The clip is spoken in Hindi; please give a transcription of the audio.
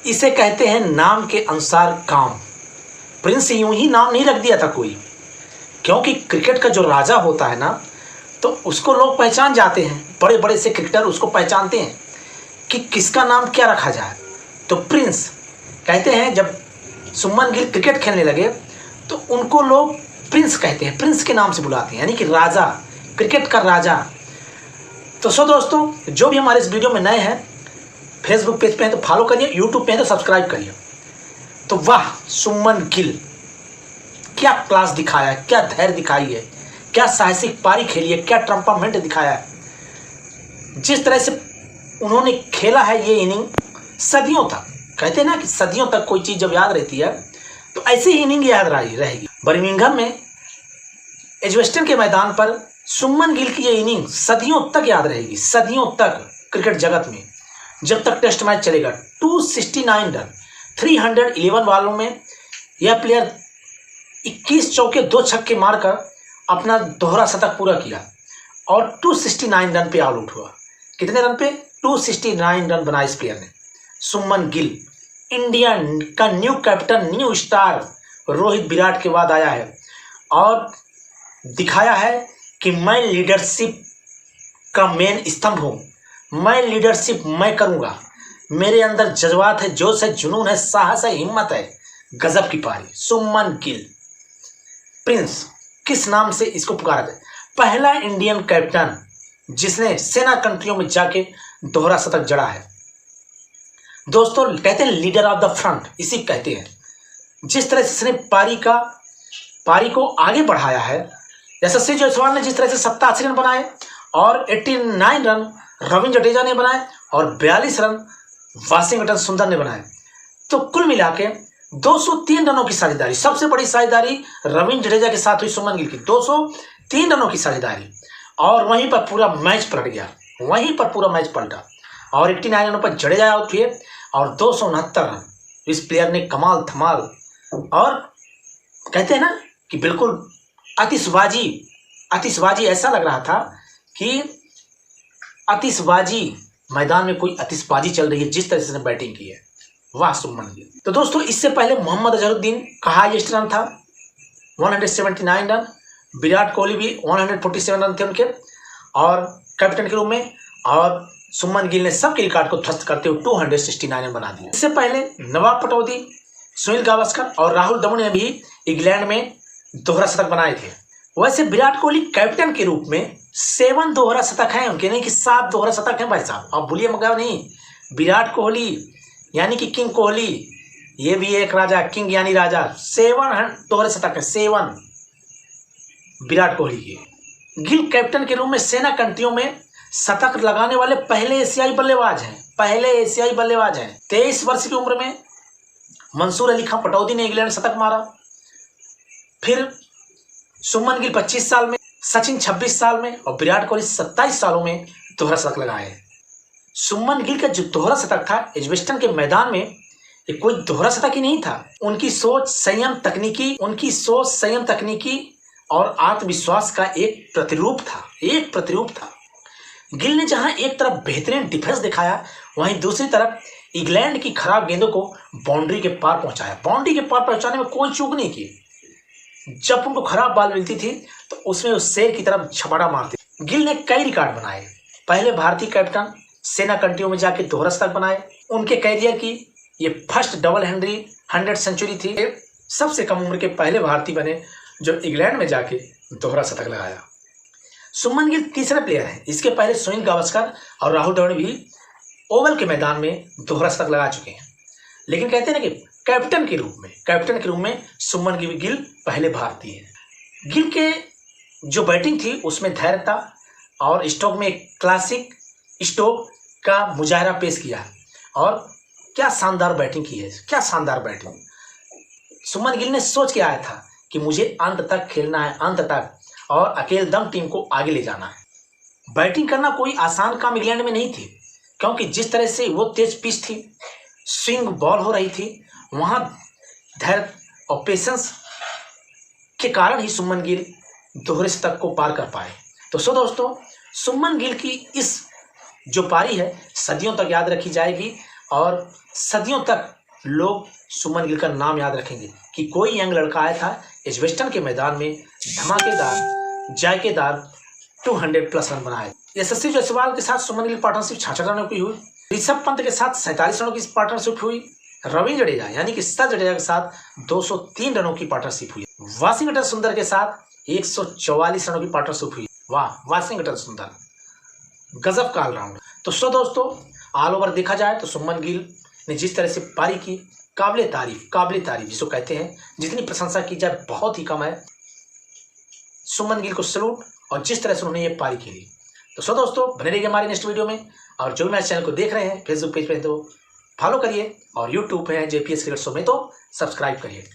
इसे कहते हैं नाम के अनुसार काम। प्रिंस यूं ही नाम नहीं रख दिया था कोई, क्योंकि क्रिकेट का जो राजा होता है ना, तो उसको लोग पहचान जाते हैं। बड़े बड़े से क्रिकेटर उसको पहचानते हैं कि किसका नाम क्या रखा जाए। तो प्रिंस कहते हैं, जब सुमन गिल क्रिकेट खेलने लगे तो उनको लोग प्रिंस कहते हैं, प्रिंस के नाम से बुलाते हैं, यानी कि राजा, क्रिकेट का राजा। तो दोस्तों, जो भी हमारे इस वीडियो में नए हैं, फेसबुक पेज पे हैं तो फॉलो करिए, यूट्यूब पे हैं तो सब्सक्राइब करिए। तो वाह, सुमन गिल क्या क्लास दिखाया है, क्या धैर्य दिखाई है, क्या साहसिक पारी खेली है, क्या टेम्परामेंट दिखाया है। जिस तरह से उन्होंने खेला है ये इनिंग, सदियों तक, कहते हैं ना कि सदियों तक कोई चीज़ जब याद रहती है तो ऐसी ही इनिंग याद रहेगी। बर्मिंघम में एजबेस्टन के मैदान पर सुमन गिल की ये इनिंग सदियों तक याद रहेगी, सदियों तक क्रिकेट जगत में, जब तक टेस्ट मैच चलेगा। 269 रन 311 बॉलों में यह प्लेयर 21 चौके 2 छक्के मारकर अपना दोहरा शतक पूरा किया और 269 रन पे ऑल आउट हुआ। कितने रन पे? 269 रन बनाए इस प्लेयर ने। सुमन गिल इंडिया का new captain, new star Rohit Virat के बाद आया है और दिखाया है कि मैं लीडरशिप का मेन स्तंभ हूं, मैं लीडरशिप मैं करूंगा, मेरे अंदर जज्बात है, जोश है, जुनून है, साहस है, हिम्मत है। गजब की पारी सुमन गिल। प्रिंस किस नाम से इसको पुकारा जाए? पहला इंडियन कैप्टन जिसने सेना कंट्रियों में जाके दोहरा शतक जड़ा है। दोस्तों, कहते हैं लीडर ऑफ द फ्रंट, इसी कहते हैं। जिस तरह से इसने पारी को आगे बढ़ाया है, यशस्वी जायसवाल ने जिस तरह से 87 रन बनाए और 89 रन रविंद्र जडेजा ने बनाए और 42 रन वाशिंगटन सुंदर ने बनाए, तो कुल मिला के 203 रनों की साझेदारी, सबसे बड़ी साझेदारी रविंद्र जडेजा के साथ हुई सुमन गिल की, 203 रनों की साझेदारी। और वहीं पर पूरा मैच पलट गया, वहीं पर पूरा मैच पलटा और 89 रनों पर जडेजा आउट हुए और 269 रन इस प्लेयर ने कमाल धमाल। और कहते हैं ना कि बिल्कुल आतिशबाजी ऐसा लग रहा था कि आतिशबाजी मैदान में कोई आतिशबाजी चल रही है, जिस तरह से उसने बैटिंग की है। वाह सुमन गिल। तो दोस्तों, इससे पहले मोहम्मद अजहरुद्दीन का हाईएस्ट रन था 179 रन, विराट कोहली भी 147 रन थे उनके और कैप्टन के रूप में, और सुमन गिल ने सबके रिकॉर्ड को ध्वस्त करते हुए 269 रन बना दिए। इससे पहले नवाब पटौदी, सुनील गावस्कर और राहुल द्रविड़ ने भी इंग्लैंड में दोहरा शतक बनाए थे। वैसे विराट कोहली कैप्टन के रूप में 7 दोहरा शतक हैं उनके, नहीं कि 7 दोहरा शतक हैं भाई साहब, आप भूलिए मगर नहीं। विराट कोहली यानी कि किंग कोहली, ये भी एक राजा, किंग यानी राजा। 7 दोहरे शतक है, 7 विराट कोहली के। गिल कैप्टन के रूप में सेना कंट्रियों में शतक लगाने वाले पहले एशियाई बल्लेबाज हैं। 23 वर्ष की उम्र में मंसूर अली खान पटौदी ने इंग्लैंड शतक मारा। फिर सुमन गिल 25 साल में, सचिन 26 साल में और विराट कोहली 27 सालों में दोहरा शतक लगाए। सुमन गिल का जो दोहरा शतक था एजबेस्टन के मैदान में, ये कोई दोहरा शतक ही नहीं था। उनकी सोच, संयम, तकनीकी और आत्मविश्वास का एक प्रतिरूप था। गिल ने जहां एक तरफ बेहतरीन डिफेंस दिखाया, वहीं दूसरी तरफ इंग्लैंड की खराब गेंदों को बाउंड्री के पार पहुंचाया। बाउंड्री के पार पहुंचाने में कोई चूक नहीं की। जब उनको खराब बॉल मिलती थी तो उसमें उस शेर की तरफ छपाड़ा मारते। गिल ने कई रिकॉर्ड बनाए, पहले भारतीय कैप्टन, सेना कंट्रियों में जाके दोहरा शतक बनाए। उनके कैरियर की ये फर्स्ट डबल 100 सेंचुरी थी। सबसे कम उम्र के पहले भारतीय बने जो इंग्लैंड में जाके दोहरा शतक लगाया। सुमन गिल तीसरे प्लेयर हैं। इसके पहले सुनील गावस्कर और राहुल द्रविड़ भी ओवल के मैदान में दोहरा शतक लगा चुके हैं, लेकिन कहते हैं ना कि कैप्टन के रूप में सुमन गिल पहले भारतीय हैं। गिल के जो बैटिंग थी उसमें धैर्य था और स्टोक में क्लासिक स्टोक का मुजाहरा पेश किया और क्या शानदार बैटिंग की है, क्या शानदार बैटिंग। सुमन गिल ने सोच के आया था कि मुझे अंत तक खेलना है, अंत तक, और अकेले दम टीम को आगे ले जाना है। बैटिंग करना कोई आसान काम इंग्लैंड में नहीं थी, क्योंकि जिस तरह से वो तेज पिच थी, स्विंग बॉल हो रही थी, वहां धैर्य और पेशेंस के कारण ही सुमन गिल दोहरे शतक को पार कर पाए। तो दोस्तों, सुमन गिल की इस जो पारी है सदियों तक याद रखी जाएगी और सदियों तक लोग सुमन गिल का नाम याद रखेंगे कि कोई यंग लड़का आया था एजबेस्टन के मैदान में धमाकेदार जायकेदार 200+ रन बनाए। यशस्वी जायसवाल के साथ सुमन गिल पार्टनरशिप 66 रनों की हुई। ऋषभ पंत के साथ 47 रनों की पार्टनरशिप हुई। रविंद्र जडेजा यानी कि सचिन जडेजा के साथ 203 रनों की पार्टनरशिप हुई। वाशिंगटन सुंदर के साथ 144 रनों की पार्टनरशिप हुई। वाह, वाशिंगटन सुंदर गजब का ऑलराउंड। तो दोस्तों ऑल ओवर देखा जाए तो सुमन गिल ने जिस तरह से पारी की, काबिले तारीफ जिसको कहते हैं, जितनी प्रशंसा की जाए बहुत ही कम है। सुमन गिल को सैल्यूट, और जिस तरह से उन्होंने ये पारी खेली। तो दोस्तों बने रहिए हमारे नेक्स्ट वीडियो में, और जो मेरे चैनल को देख रहे हैं फेसबुक पेज पे तो फॉलो करिए, और यूट्यूब पे है JPS क्रिकेट शो में तो सब्सक्राइब करिए।